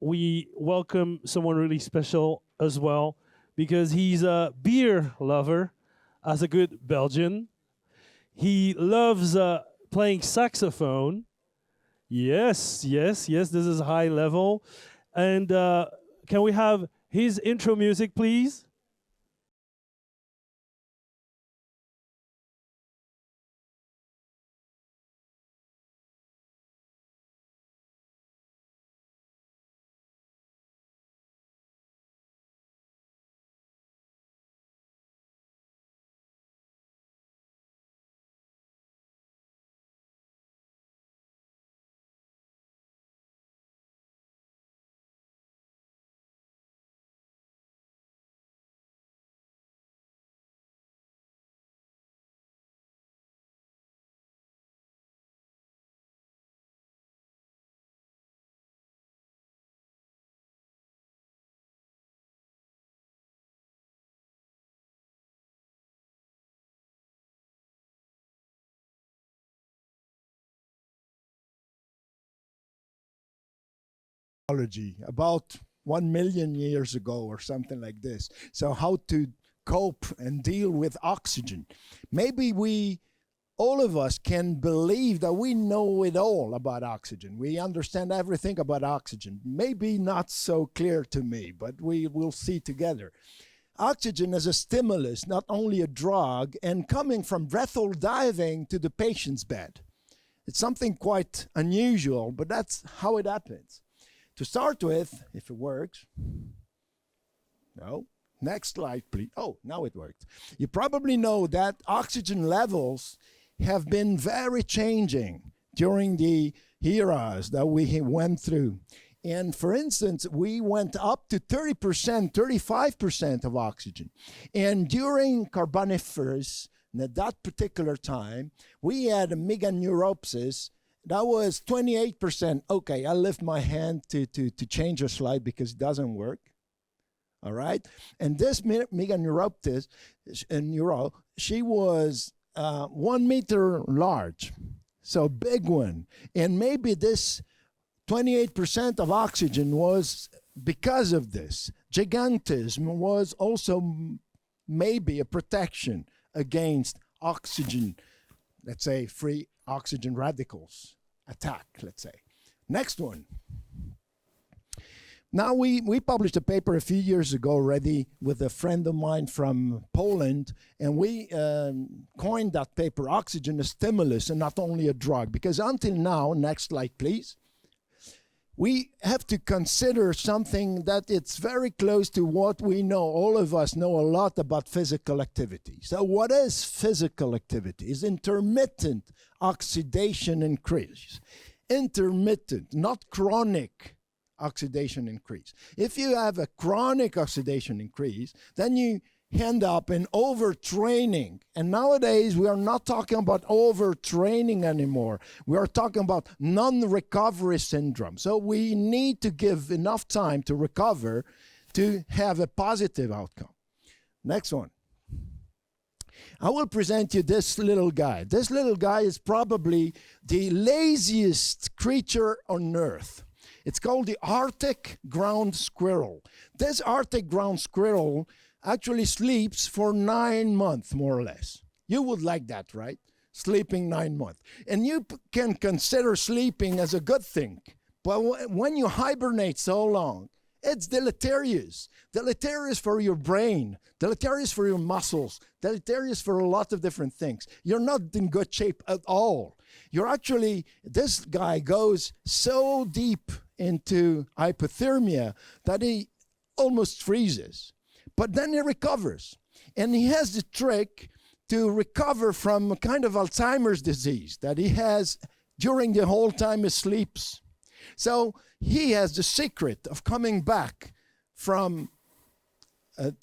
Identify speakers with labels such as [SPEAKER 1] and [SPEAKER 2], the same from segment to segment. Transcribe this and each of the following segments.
[SPEAKER 1] we welcome someone really special as well because he's a beer lover as a good Belgian. He loves playing saxophone. Yes, yes, yes, this is high level. And can we have his intro music, please?
[SPEAKER 2] About 1 million years ago or something like this. So how to cope and deal with oxygen. Maybe all of us can believe that we know it all about oxygen. We understand everything about oxygen. Maybe not so clear to me, but we will see together. Oxygen is a stimulus, not only a drug, and coming from breath-hold diving to the patient's bed. It's something quite unusual, but that's how it happens. To start with, if it works, no, next slide, please. Oh, now it worked. You probably know that oxygen levels have been very changing during the eras that we went through. And for instance, we went up to 30%, 35% of oxygen. And during Carboniferous, at that particular time, we had a meganeuropsis. That was 28%. Okay, I'll lift my hand to change a slide because it doesn't work. All right? And this meganeuropsis, she was 1 meter large, so big one. And maybe this 28% of oxygen was because of this. Gigantism was also maybe a protection against oxygen, let's say free oxygen radicals attack, let's say. Next one. Now we published a paper a few years ago already with a friend of mine from Poland, and we coined that paper, Oxygen a Stimulus and Not Only a Drug, because until now, next slide please, we have to consider something that it's very close to what we know. All of us know a lot about physical activity. So what is physical activity? It's intermittent oxidation increase. Intermittent, not chronic oxidation increase. If you have a chronic oxidation increase, then you end up in overtraining. And nowadays, we are not talking about overtraining anymore. We are talking about non-recovery syndrome. So we need to give enough time to recover to have a positive outcome. Next one. I will present you this little guy. This little guy is probably the laziest creature on Earth. It's called the Arctic ground squirrel. This Arctic ground squirrel actually sleeps for 9 months, more or less. You would like that, right? Sleeping 9 months. And you can consider sleeping as a good thing. But when you hibernate so long, it's deleterious. Deleterious for your brain, deleterious for your muscles, deleterious for a lot of different things. You're not in good shape at all. You're actually, this guy goes so deep into hypothermia that he almost freezes. But then he recovers. And he has the trick to recover from a kind of Alzheimer's disease that he has during the whole time he sleeps. So he has the secret of coming back from a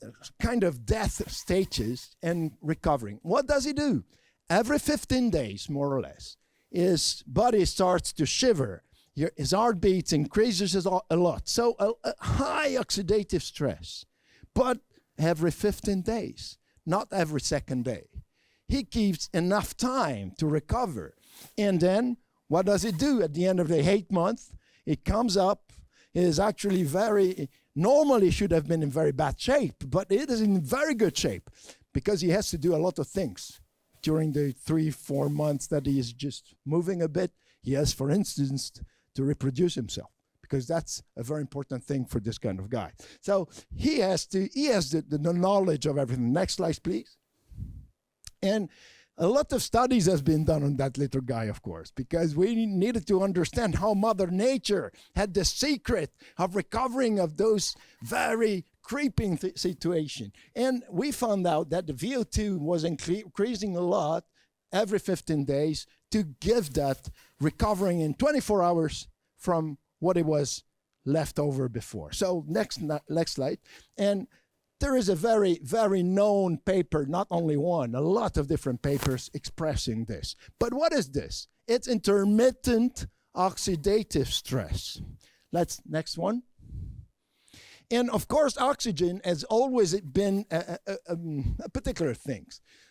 [SPEAKER 2] kind of death stages and recovering. What does he do? Every 15 days, more or less, his body starts to shiver. His heartbeat increases a lot. So a high oxidative stress. But every 15 days, not every second day. He keeps enough time to recover. And then what does he do at the end of the 8th month? He comes up, is actually normally should have been in very bad shape, but it is in very good shape because he has to do a lot of things during the 3-4 months that he is just moving a bit. He has, for instance, to reproduce himself, because that's a very important thing for this kind of guy. So he has the knowledge of everything. Next slide, please. And a lot of studies has been done on that little guy, of course, because we needed to understand how Mother Nature had the secret of recovering of those very creeping situation. And we found out that the VO2 was increasing a lot every 15 days to give that recovering in 24 hours from what it was left over before. So next slide. And there is a very, very known paper, not only one, a lot of different papers expressing this. But what is this? It's intermittent oxidative stress. Next one. And of course, oxygen has always been a particular thing.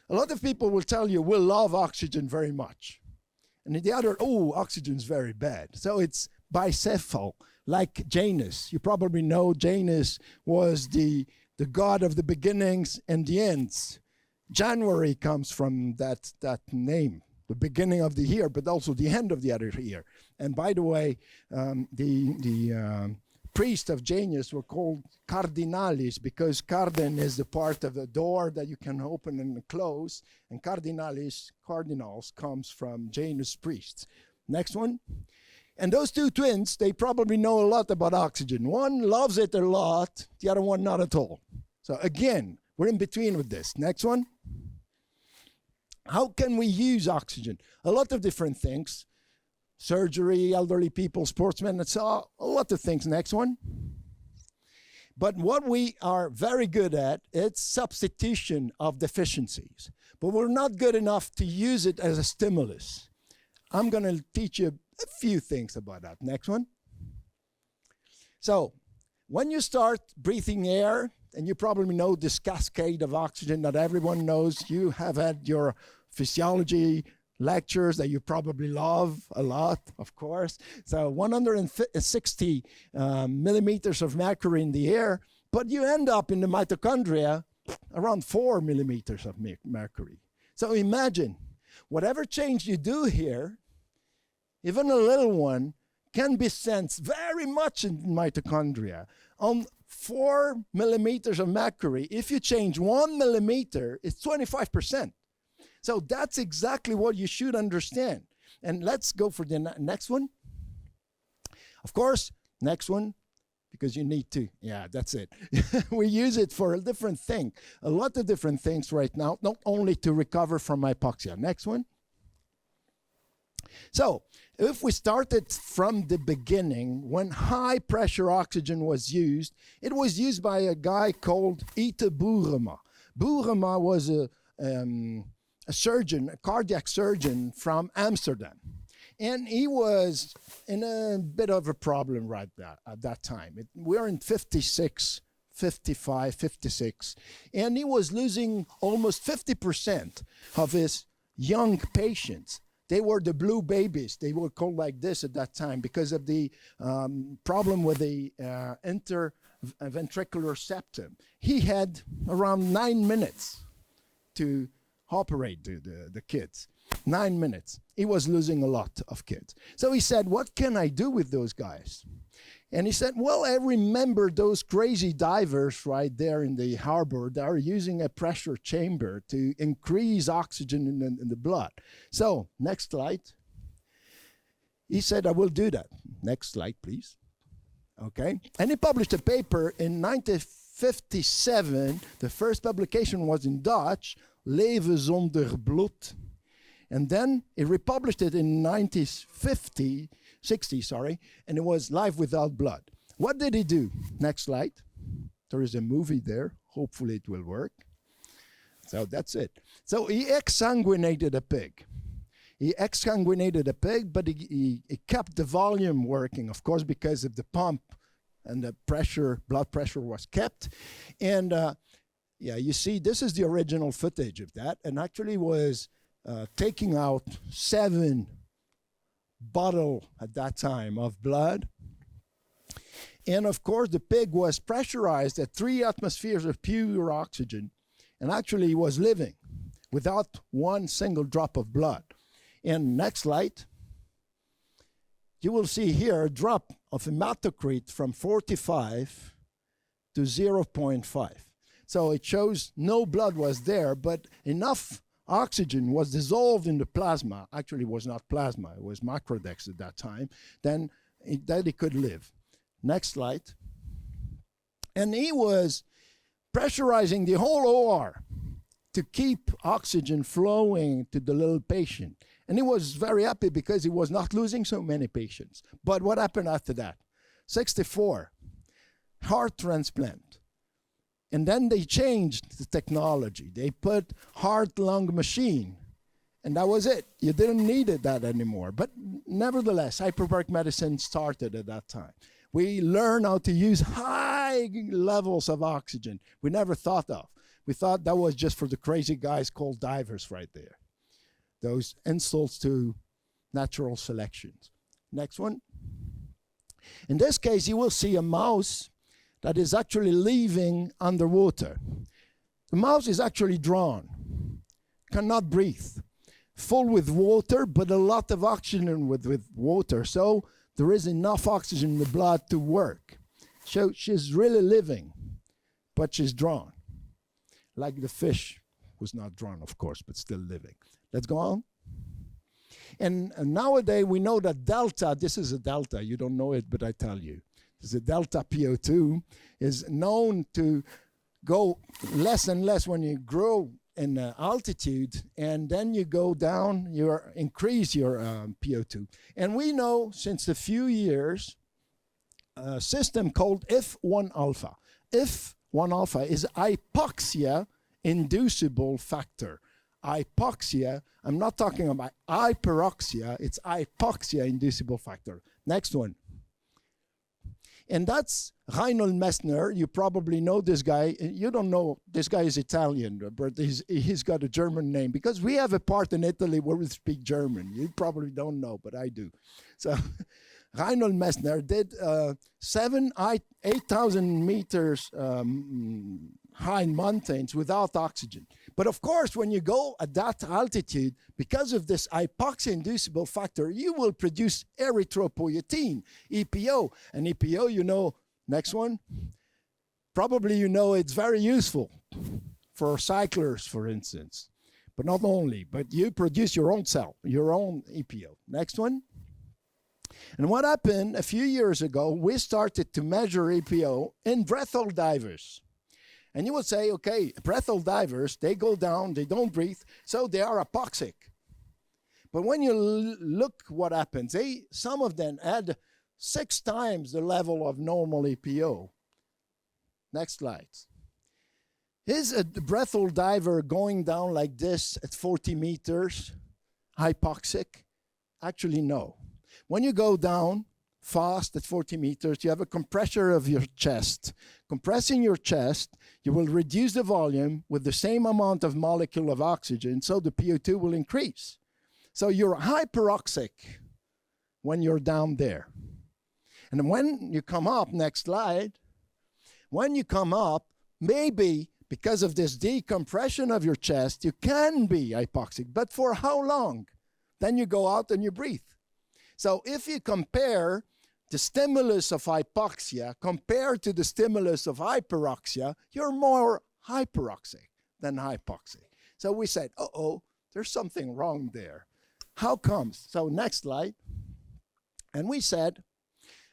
[SPEAKER 2] A lot of people will tell you, we love oxygen very much. And the other, oh, oxygen's very bad. So it's bicephal, like Janus. You probably know Janus was the god of the beginnings and the ends. January comes from that name, the beginning of the year, but also the end of the other year. And by the way, the priests of Janus were called cardinalis, because cardin is the part of the door that you can open and close, and cardinals comes from Janus priests. Next one. And those two twins, they probably know a lot about oxygen. One loves it a lot, the other one not at all. So again, we're in between with this. Next one. How can we use oxygen? A lot of different things. Surgery, elderly people, sportsmen, it's a lot of things. Next one. But what we are very good at, it's substitution of deficiencies. But we're not good enough to use it as a stimulus. I'm going to teach you a few things about that. Next one. So when you start breathing air, and you probably know this cascade of oxygen that everyone knows, you have had your physiology lectures that you probably love a lot, of course. So 160 millimeters of mercury in the air, but you end up in the mitochondria around 4 millimeters of mercury. So imagine, whatever change you do here, even a little one, can be sensed very much in mitochondria. On 4 millimeters of mercury, if you change 1 millimeter, it's 25%. So that's exactly what you should understand. And let's go for the next one. Of course, next one, because you need to. Yeah, that's it. We use it for a different thing, a lot of different things right now, not only to recover from hypoxia. Next one. So if we started from the beginning, when high pressure oxygen was used, it was used by a guy called Ite Boerema. Boerema was a surgeon, a cardiac surgeon from Amsterdam. And he was in a bit of a problem right at that time. We're in 56, 55, 56. And he was losing almost 50% of his young patients. They were the blue babies. They were called like this at that time because of the problem with the interventricular septum. He had around 9 minutes to operate the kids. 9 minutes. He was losing a lot of kids. So he said, what can I do with those guys? And he said, well, I remember those crazy divers right there in the harbor that are using a pressure chamber to increase oxygen in the blood. So, next slide. He said, I will do that. Next slide, please. Okay. And he published a paper in 1957. The first publication was in Dutch, Leven zonder bloed. And then he republished it in 1960, and it was Life Without Blood. What did he do? Next slide. There is a movie there. Hopefully it will work. So that's it. So he exsanguinated a pig. But he kept the volume working, of course, because of the pump and the pressure, blood pressure was kept. And yeah, you see, this is the original footage of that, and actually was taking out 7 bottles at that time of blood. And of course, the pig was pressurized at 3 atmospheres of pure oxygen, and actually he was living without one single drop of blood. And next slide, you will see here a drop of hematocrit from 45 to 0.5. So it shows no blood was there, but enough oxygen was dissolved in the plasma. Actually, it was not plasma, it was macrodex at that time. Then that he could live. Next slide. And he was pressurizing the whole OR to keep oxygen flowing to the little patient. And he was very happy because he was not losing so many patients. But what happened after that? 64, heart transplant. And then they changed the technology. They put heart-lung machine. And that was it. You didn't need that anymore. But nevertheless, hyperbaric medicine started at that time. We learned how to use high levels of oxygen we never thought of. We thought that was just for the crazy guys called divers right there. Those insults to natural selections. Next one. In this case, you will see a mouse that is actually living underwater. The mouse is actually drawn, cannot breathe, full with water, but a lot of oxygen with water. So there is enough oxygen in the blood to work. So she's really living, but she's drawn. Like the fish was not drawn, of course, but still living. Let's go on. And nowadays we know that delta, this is a delta, you don't know it, but I tell you. The delta PO2 is known to go less and less when you grow in altitude, and then you go down, you increase your PO2. And we know since a few years a system called F1 alpha. F1 alpha is hypoxia inducible factor. Hypoxia, I'm not talking about hyperoxia, it's hypoxia inducible factor. Next one. And that's Reinhold Messner. You probably know this guy. You don't know, this guy is Italian, but he's got a German name because we have a part in Italy where we speak German. You probably don't know, but I do. So Reinhold Messner did 8,000 meters high mountains without oxygen. But of course, when you go at that altitude, because of this hypoxia-inducible factor, you will produce erythropoietin, EPO. And EPO, you know, next one, probably you know it's very useful for cyclers, for instance. But not only, but you produce your own cell, your own EPO. Next one. And what happened a few years ago, we started to measure EPO in breath-hold divers. And you would say, okay, breath-hold divers, they go down, they don't breathe, so they are hypoxic. But when you look what happens, some of them had 6 times the level of normal EPO. Next slide. Is a breath-hold diver going down like this at 40 meters hypoxic? Actually, no. When you go down fast at 40 meters, you have a compression of your chest. Compressing your chest, you will reduce the volume with the same amount of molecule of oxygen, so the PO2 will increase. So you're hyperoxic when you're down there. And when you come up, next slide, when you come up, maybe because of this decompression of your chest, you can be hypoxic, but for how long? Then you go out and you breathe. So if you compare the stimulus of hypoxia compared to the stimulus of hyperoxia, you're more hyperoxic than hypoxic. So we said, uh-oh, there's something wrong there. How comes? So next slide. And we said,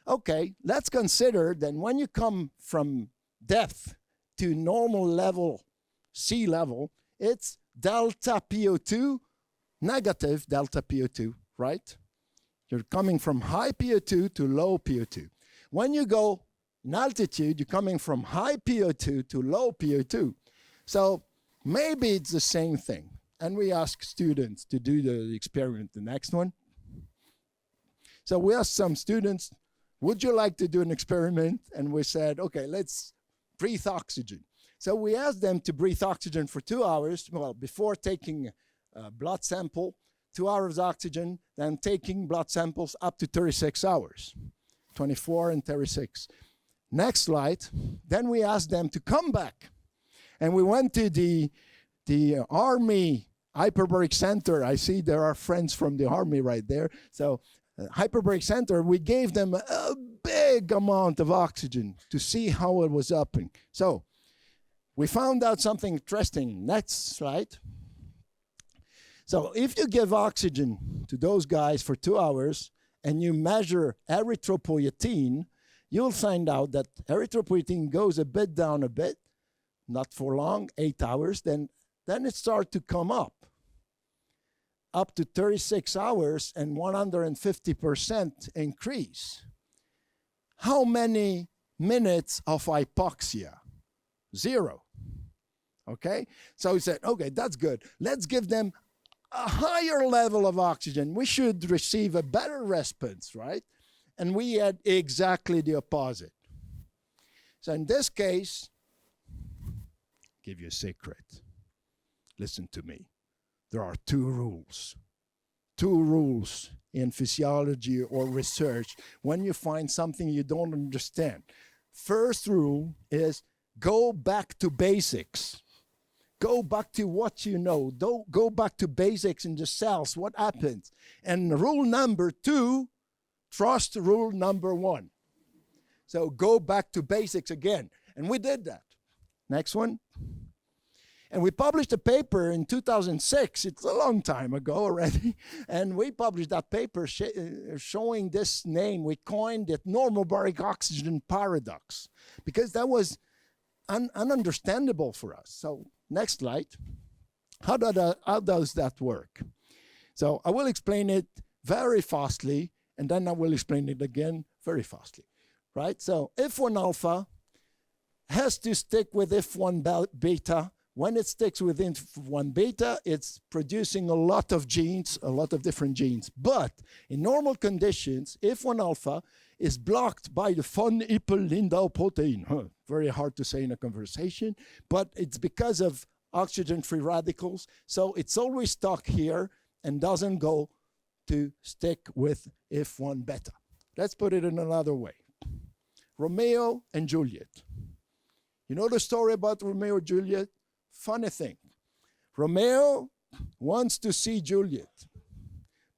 [SPEAKER 2] okay, let's consider then when you come from depth to normal level, sea level, it's delta PO2, negative delta PO2, right? You're coming from high PO2 to low PO2. When you go in altitude, you're coming from high PO2 to low PO2. So maybe it's the same thing. And we ask students to do the experiment, the next one. So we asked some students, would you like to do an experiment? And we said, okay, let's breathe oxygen. So we asked them to breathe oxygen for 2 hours, well, before taking a blood sample, 2 hours oxygen, then taking blood samples up to 36 hours, 24 and 36. Next slide. Then we asked them to come back. And we went to the Army Hyperbaric Center. I see there are friends from the Army right there. So Hyperbaric Center, we gave them a big amount of oxygen to see how it was upping. So we found out something interesting. Next slide. So if you give oxygen to those guys for 2 hours and you measure erythropoietin, you'll find out that erythropoietin goes a bit down a bit, not for long, 8 hours, then it starts to come up to 36 hours and 150% increase. How many minutes of hypoxia? 0. Okay? So we said, okay, that's good. Let's give them a higher level of oxygen. We should receive a better response, right? And we had exactly the opposite. So in this case, give you a secret. Listen to me. There are 2 rules. 2 rules in physiology or research when you find something you don't understand. First rule is go back to basics. Go back to what you know. Don't go back to basics in the cells. What happens? And rule number 2, trust rule number 1. So go back to basics again. And we did that. Next one. And we published a paper in 2006. It's a long time ago already. And we published that paper showing this name. We coined it Normobaric Oxygen Paradox because that was ununderstandable for us. So next slide. How does that work? So I will explain it very fastly, and then I will explain it again very fastly. Right? So F1 alpha has to stick with F1 beta. When it sticks with F1 beta, it's producing a lot of genes, a lot of different genes. But in normal conditions, F1 alpha is blocked by the von Hippel-Lindau protein. Very hard to say in a conversation, but it's because of oxygen-free radicals. So it's always stuck here and doesn't go to stick with F1 beta. Let's put it in another way. Romeo and Juliet. You know the story about Romeo and Juliet? Funny thing. Romeo wants to see Juliet,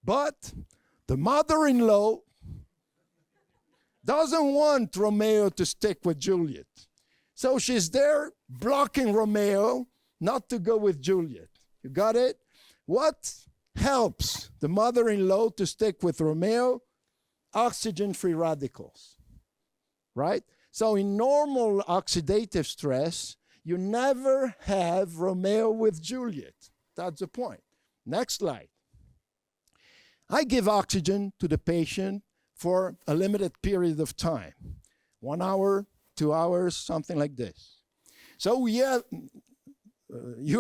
[SPEAKER 2] but the mother-in-law doesn't want Romeo to stick with Juliet. So she's there blocking Romeo not to go with Juliet. You got it? What helps the mother-in-law to stick with Romeo? Oxygen-free radicals, right? So in normal oxidative stress, you never have Romeo with Juliet. That's the point. Next slide. I give oxygen to the patient for a limited period of time. 1 hour, 2 hours, something like this. So you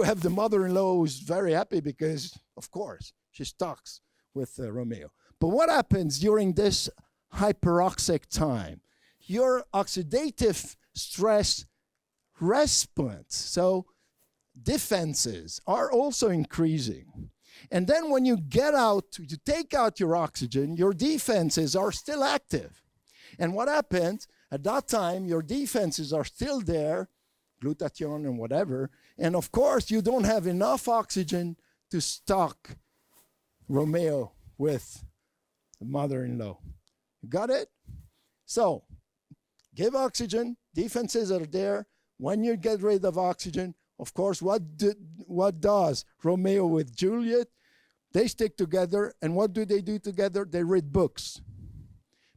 [SPEAKER 2] have the mother-in-law who's very happy because, of course, she stalks with Romeo. But what happens during this hyperoxic time? Your oxidative stress response, so defenses, are also increasing. And then when you get out, to take out your oxygen, your defenses are still active. And what happens? At that time, your defenses are still there, glutathione and whatever, and of course, you don't have enough oxygen to stock Romeo with the mother-in-law. Got it? So, give oxygen, defenses are there. When you get rid of oxygen, of course, what does Romeo with Juliet? They stick together, and what do they do together? They read books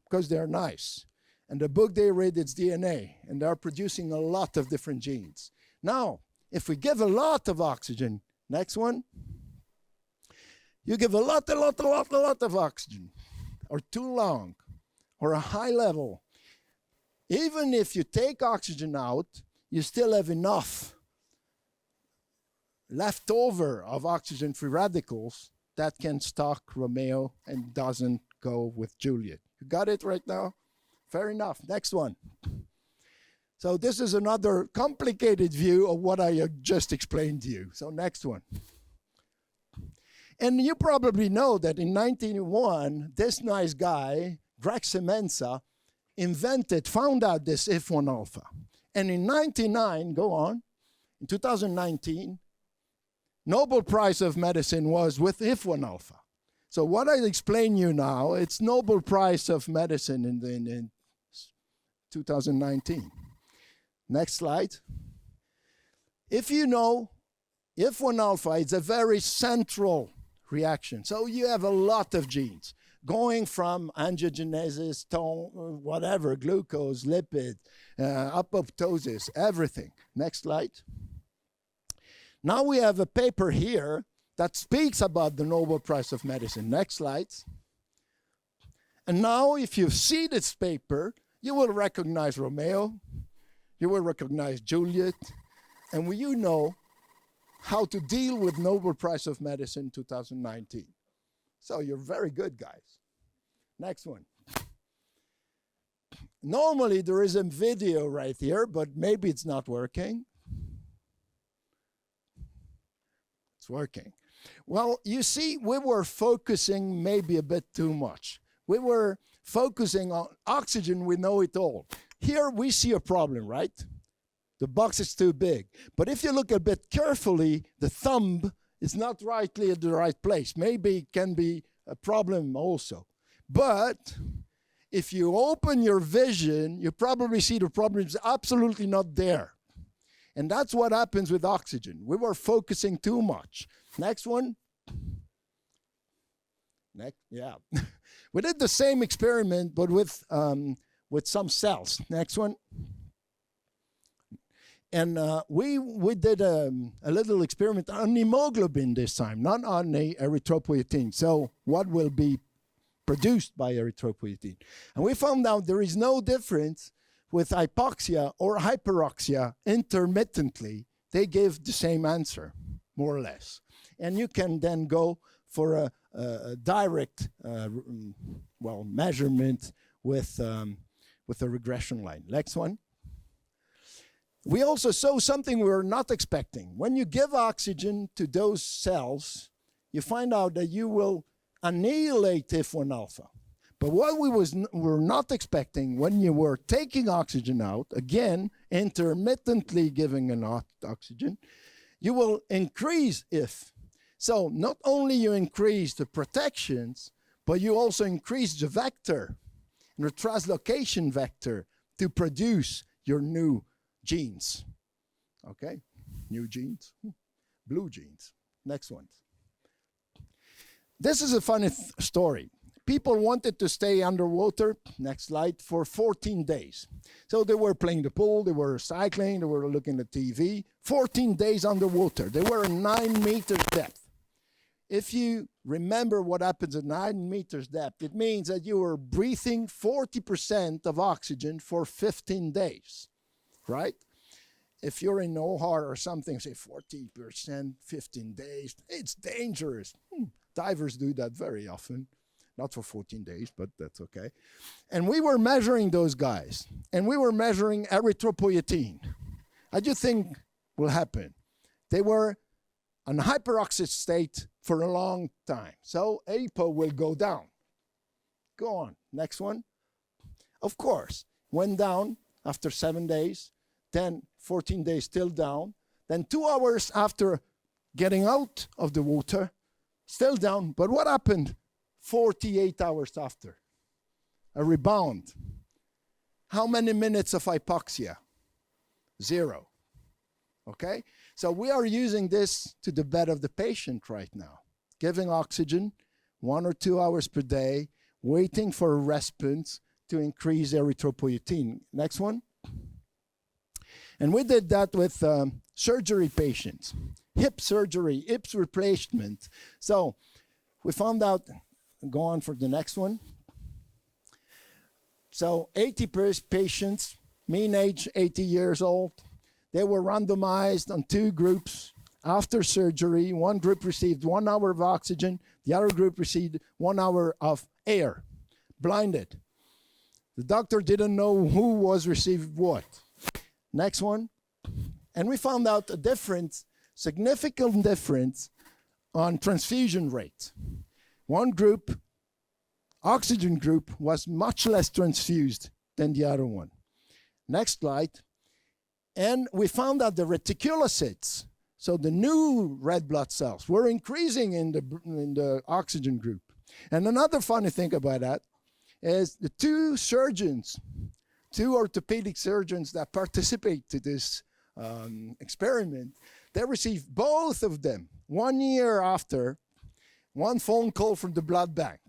[SPEAKER 2] because they're nice. And the book they read is DNA, and they're producing a lot of different genes. Now, if we give a lot of oxygen, next one, you give a lot of oxygen, or too long, or a high level. Even if you take oxygen out, you still have enough left over of oxygen-free radicals that can stock Romeo and doesn't go with Juliet. You got it right now? Fair enough. Next one. So this is another complicated view of what I just explained to you. So next one. And you probably know that in 1901, this nice guy, Greg Semenza, found out this F1 alpha. And in 2019, Nobel Prize of Medicine was with F1 alpha. So what I explain you now, it's Nobel Prize of Medicine in 2019. Next slide. If you know, F1 alpha is a very central reaction. So you have a lot of genes going from angiogenesis, tone, whatever, glucose, lipid, apoptosis, everything. Next slide. Now we have a paper here that speaks about the Nobel Prize of Medicine. Next slide. And now if you see this paper, you will recognize Romeo, you will recognize Juliet, and you know how to deal with Nobel Prize of Medicine 2019. So you're very good, guys. Next one. Normally there is a video right here, but maybe it's not working. It's working. Well, you see, we were focusing maybe a bit too much. We were focusing on oxygen, we know it all. Here we see a problem, right? The box is too big. But if you look a bit carefully, the thumb is not rightly at the right place. Maybe it can be a problem also. But if you open your vision, you probably see the problem is absolutely not there. And that's what happens with oxygen. We were focusing too much. Next one. Next, yeah. We did the same experiment, but with some cells. Next one. And we did a little experiment on hemoglobin this time, not on the erythropoietin. So what will be produced by erythropoietin? And we found out there is no difference with hypoxia or hyperoxia intermittently. They give the same answer, more or less. And you can then go for a direct measurement with a regression line. Next one. We also saw something we were not expecting. When you give oxygen to those cells, you find out that you will annihilate F1 alpha. But what we were not expecting, when you were taking oxygen out, again, intermittently giving an oxygen, you will increase if. So not only you increase the protections, but you also increase the vector, the translocation vector, to produce your new genes. Okay, new genes, blue genes. Next one. This is a funny story. People wanted to stay underwater, next slide, for 14 days. So they were playing the pool, they were cycling, they were looking at TV. 14 days underwater. They were at 9 meters depth. If you remember what happens at 9 meters depth, it means that you were breathing 40% of oxygen for 15 days, right? If you're in OHAR or something, say 40%, 15 days, it's dangerous. Divers do that very often. Not for 14 days, but that's okay. And we were measuring those guys. And we were measuring erythropoietin. How do you think will happen? They were in hyperoxic state for a long time. So APO will go down. Go on. Next one. Of course, went down after 7 days. Then 14 days still down. Then 2 hours after getting out of the water, still down. But what happened? 48 hours after, a rebound. How many minutes of hypoxia? 0. Okay? So we are using this to the bed of the patient right now. Giving oxygen 1 or 2 hours per day, waiting for a response to increase erythropoietin. Next one. And we did that with surgery patients. Hip surgery, hip replacement. So we found out. Go on for the next one. So 80 patients, mean age 80 years old. They were randomized on 2 groups after surgery. One group received 1 hour of oxygen. The other group received 1 hour of air, blinded. The doctor didn't know who was receiving what. Next one. And we found out a difference, significant difference on transfusion rate. One group, oxygen group, was much less transfused than the other one. Next slide. And we found that the reticulocytes, so the new red blood cells, were increasing in the oxygen group. And another funny thing about that is the two orthopedic surgeons that participate to this experiment, they received both of them 1 year after one phone call from the blood bank.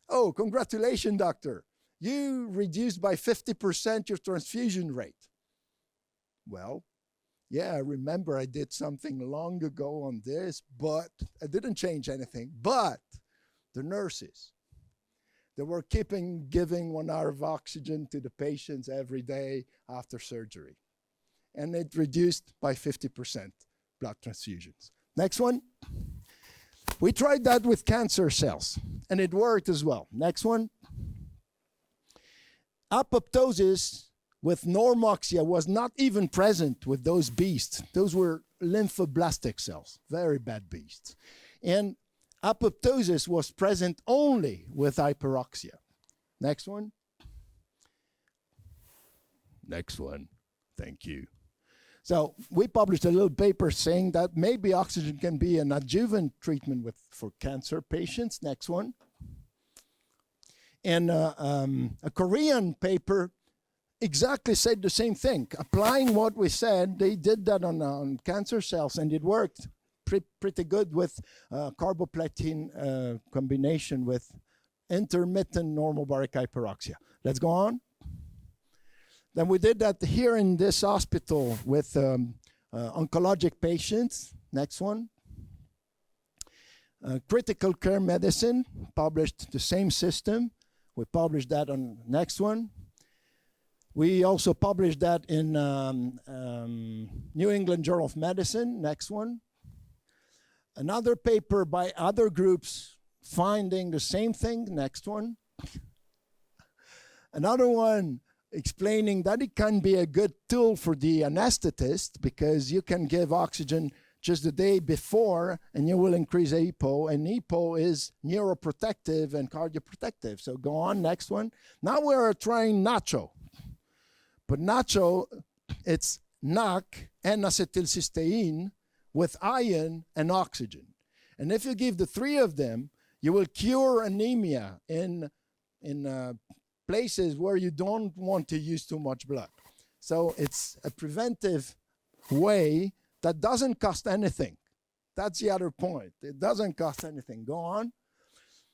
[SPEAKER 2] Oh, congratulations, doctor. You reduced by 50% your transfusion rate. Well, yeah, I remember I did something long ago on this, but I didn't change anything. But the nurses, they were giving 1 hour of oxygen to the patients every day after surgery. And it reduced by 50% blood transfusions. Next one. We tried that with cancer cells, and it worked as well. Next one. Apoptosis with normoxia was not even present with those beasts. Those were lymphoblastic cells, very bad beasts. And apoptosis was present only with hyperoxia. Next one. Next one. Thank you. So we published a little paper saying that maybe oxygen can be an adjuvant treatment for cancer patients. Next one. And a Korean paper exactly said the same thing. Applying what we said, they did that on cancer cells, and it worked pretty good with carboplatin combination with intermittent normobaric hyperoxia. Let's go on. Then we did that here in this hospital with oncologic patients. Next one. Critical care medicine published the same system. We published that on next one. We also published that in New England Journal of Medicine. Next one. Another paper by other groups finding the same thing. Next one. Another one explaining that it can be a good tool for the anesthetist because you can give oxygen just the day before and you will increase EPO, and EPO is neuroprotective and cardioprotective. So go on, next one. Now we're trying nacho. But nacho, it's NAC, N-acetylcysteine, with iron and oxygen. And if you give the three of them, you will cure anemia in places where you don't want to use too much blood. So it's a preventive way that doesn't cost anything. That's the other point. It doesn't cost anything. Go on.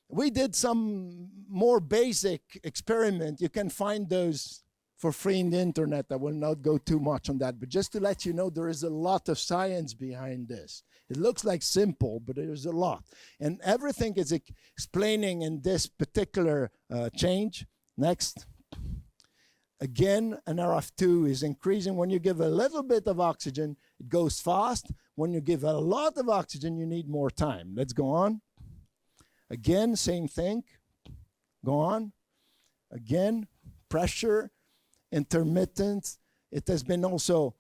[SPEAKER 2] We did some more basic experiment. You can find those for free in the internet. I will not go too much on that, but just to let you know, there is a lot of science behind this. It looks like simple, but there's a lot. And everything is explaining in this particular change. Next. Again, an RF2 is increasing. When you give a little bit of oxygen, it goes fast. When you give a lot of oxygen, you need more time. Let's go on. Again, same thing. Go on. Again, pressure, intermittent. It has been also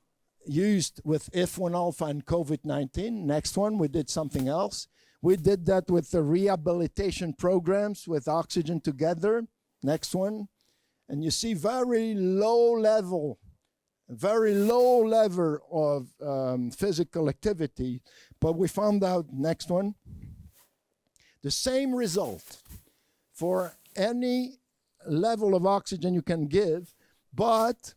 [SPEAKER 2] used with IF1 alpha and COVID-19. Next one, we did something else. We did that with the rehabilitation programs with oxygen together. Next one. And you see very low level of physical activity. But we found out, next one, the same result for any level of oxygen you can give, but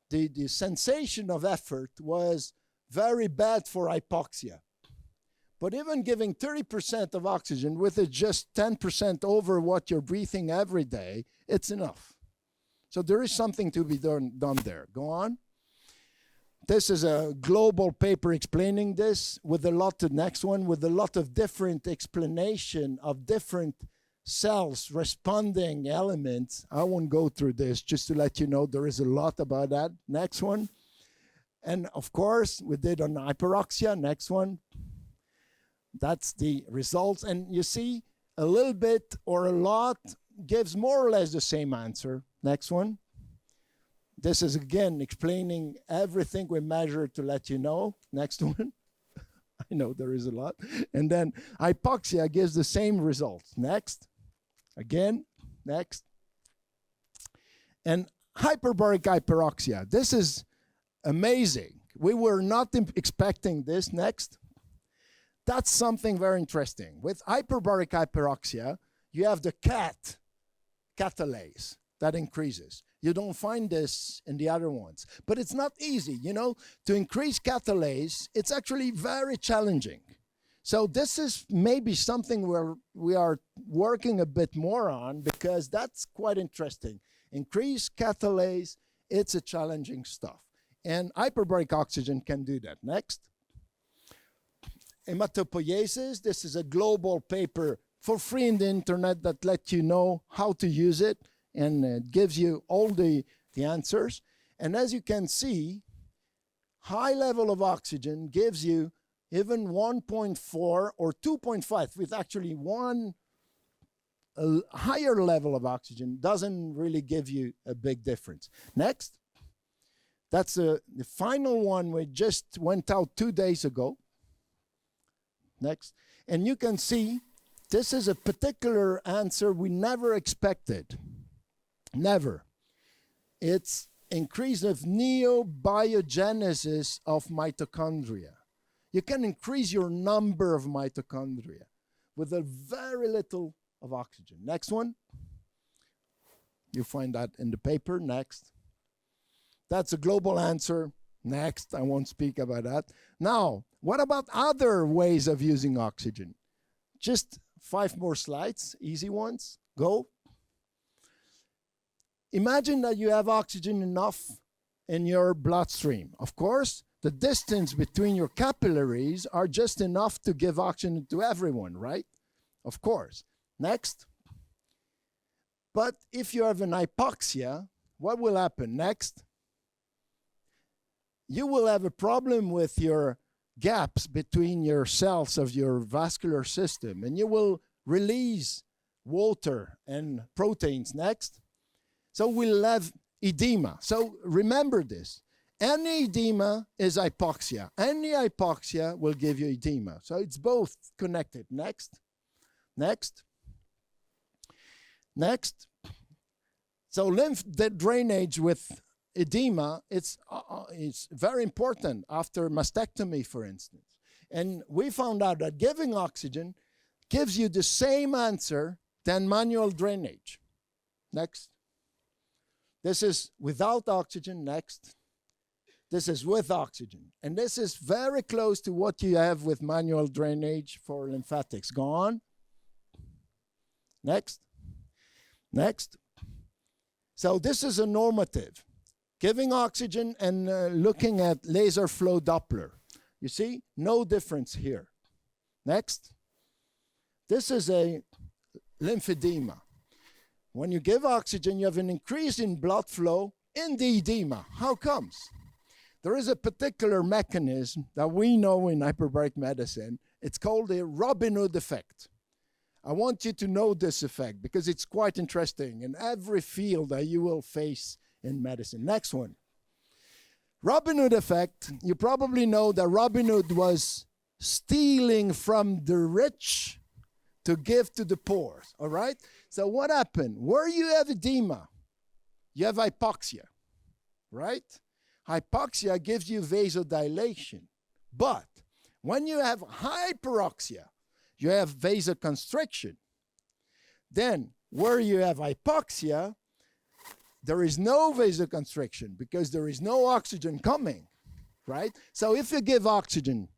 [SPEAKER 2] the sensation of effort was very bad for hypoxia. But even giving 30% of oxygen with it just 10% over what you're breathing every day, it's enough. So there is something to be done there. Go on. This is a global paper explaining this with a lot of next one, with a lot of different explanation of different cells responding elements. I won't go through this, just to let you know there is a lot about that. Next one. And of course, we did on hyperoxia. Next one. That's the results. And you see, a little bit or a lot gives more or less the same answer. Next one. This is again explaining everything we measured to let you know. Next one. I know there is a lot. And then hypoxia gives the same results. Next. Again. Next. And hyperbaric hyperoxia. This is amazing. We were not expecting this. Next. That's something very interesting. With hyperbaric hyperoxia, you have the catalase that increases. You don't find this in the other ones. But it's not easy, you know. To increase catalase, it's actually very challenging. So this is maybe something where we are working a bit more on, because that's quite interesting. Increase catalase, it's a challenging stuff. And hyperbaric oxygen can do that. Next. Hematopoiesis, this is a global paper for free in the internet that lets you know how to use it, and it gives you all the answers. And as you can see, high level of oxygen gives you even 1.4 or 2.5, with actually a higher level of oxygen doesn't really give you a big difference. Next. That's the final one we just went out 2 days ago. Next. And you can see this is a particular answer we never expected. Never. It's increase of neobiogenesis of mitochondria. You can increase your number of mitochondria with a very little of oxygen. Next one. You find that in the paper. Next. That's a global answer. Next. I won't speak about that. Now, what about other ways of using oxygen? Just 5 more slides, easy ones. Go. Imagine that you have oxygen enough in your bloodstream. Of course, the distance between your capillaries are just enough to give oxygen to everyone, right? Of course. Next. But if you have an hypoxia, what will happen? Next. You will have a problem with your gaps between your cells of your vascular system, and you will release water and proteins. Next. So we'll have edema. So remember this. Any edema is hypoxia. Any hypoxia will give you edema. So it's both connected. Next. Next. Next. So lymph drainage with edema, it's very important after mastectomy, for instance. And we found out that giving oxygen gives you the same answer than manual drainage. Next. This is without oxygen. Next. This is with oxygen. And this is very close to what you have with manual drainage for lymphatics. Go on. Next. Next. So this is a normative. Giving oxygen and looking at laser flow Doppler. You see, no difference here. Next. This is a lymphedema. When you give oxygen, you have an increase in blood flow in the edema. How comes? There is a particular mechanism that we know in hyperbaric medicine. It's called the Robin Hood effect. I want you to know this effect because it's quite interesting in every field that you will face in medicine. Next one. Robin Hood effect. You probably know that Robin Hood was stealing from the rich to give to the poor. All right? So what happened? Where you have edema, you have hypoxia. Right? Hypoxia gives you vasodilation. But when you have hyperoxia, you have vasoconstriction. Then, where you have hypoxia, there is no vasoconstriction because there is no oxygen coming, right? So if you give oxygen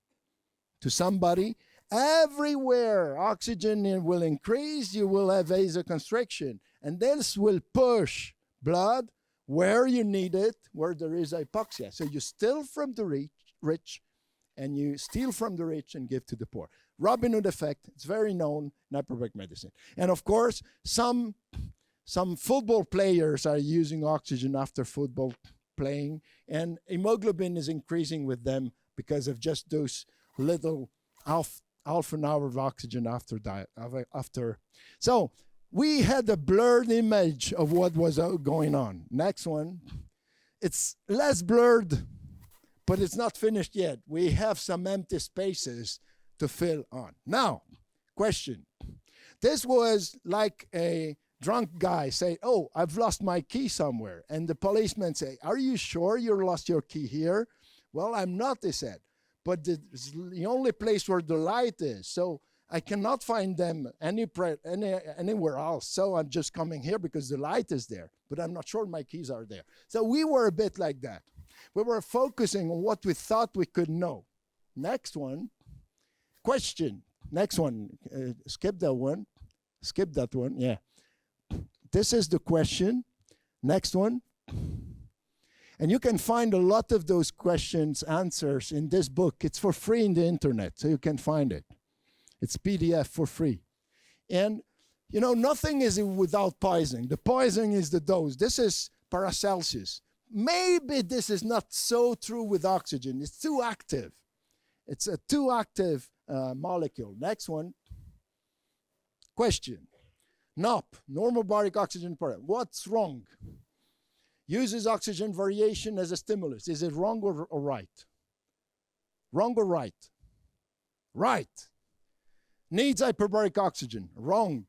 [SPEAKER 2] to somebody, everywhere oxygen will increase, you will have vasoconstriction. And this will push blood where you need it, where there is hypoxia. So you steal from the rich, and you steal from the rich and give to the poor. Robin Hood effect, it's very known in hyperbaric medicine. And of course, some football players are using oxygen after football playing, and hemoglobin is increasing with them because of just those little half an hour of oxygen after diet. So we had a blurred image of what was going on. Next one. It's less blurred, but it's not finished yet. We have some empty spaces to fill on. Now, question. This was like a drunk guy say, oh, I've lost my key somewhere. And the policeman say, are you sure you lost your key here? Well, I'm not, they said. But it's the only place where the light is. So I cannot find them anywhere else. So I'm just coming here because the light is there. But I'm not sure my keys are there. So we were a bit like that. We were focusing on what we thought we could know. Next one. Question. Next one. Skip that one. Skip that one. Yeah. This is the question. Next one. And you can find a lot of those questions, answers in this book. It's for free in the internet, so you can find it. It's PDF for free. And, you know, nothing is without poison. The poison is the dose. This is Paracelsus. Maybe this is not so true with oxygen. It's too active. It's a too active molecule. Next one. Question. NOP, Normobaric Oxygen Paradox. What's wrong? Uses oxygen variation as a stimulus. Is it wrong or right? Wrong or right? Right. Needs hyperbaric oxygen. Wrong.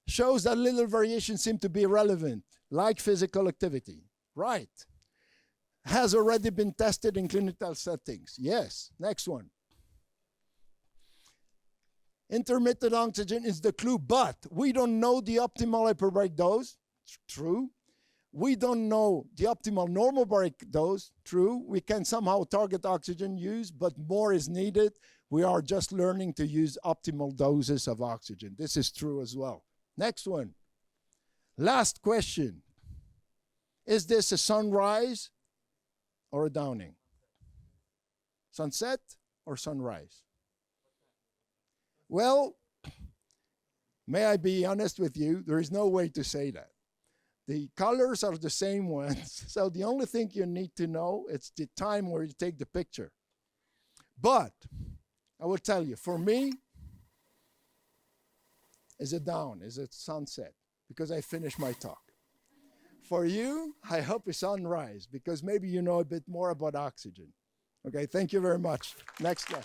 [SPEAKER 2] Shows that little variations seem to be irrelevant, like physical activity. Right. Has already been tested in clinical settings. Yes. Next one. Intermittent oxygen is the clue, but we don't know the optimal hyperbaric dose. True. We don't know the optimal normobaric dose. True. We can somehow target oxygen use, but more is needed. We are just learning to use optimal doses of oxygen. This is true as well. Next one. Last question. Is this a sunrise or a downing? Sunset or sunrise? Well, may I be honest with you, there is no way to say that. The colors are the same ones, so the only thing you need to know is the time where you take the picture. But I will tell you, for me, is it down, is it sunset? Because I finished my talk. For you, I hope it's sunrise, because maybe you know a bit more about oxygen. Okay, thank you very much. Next slide.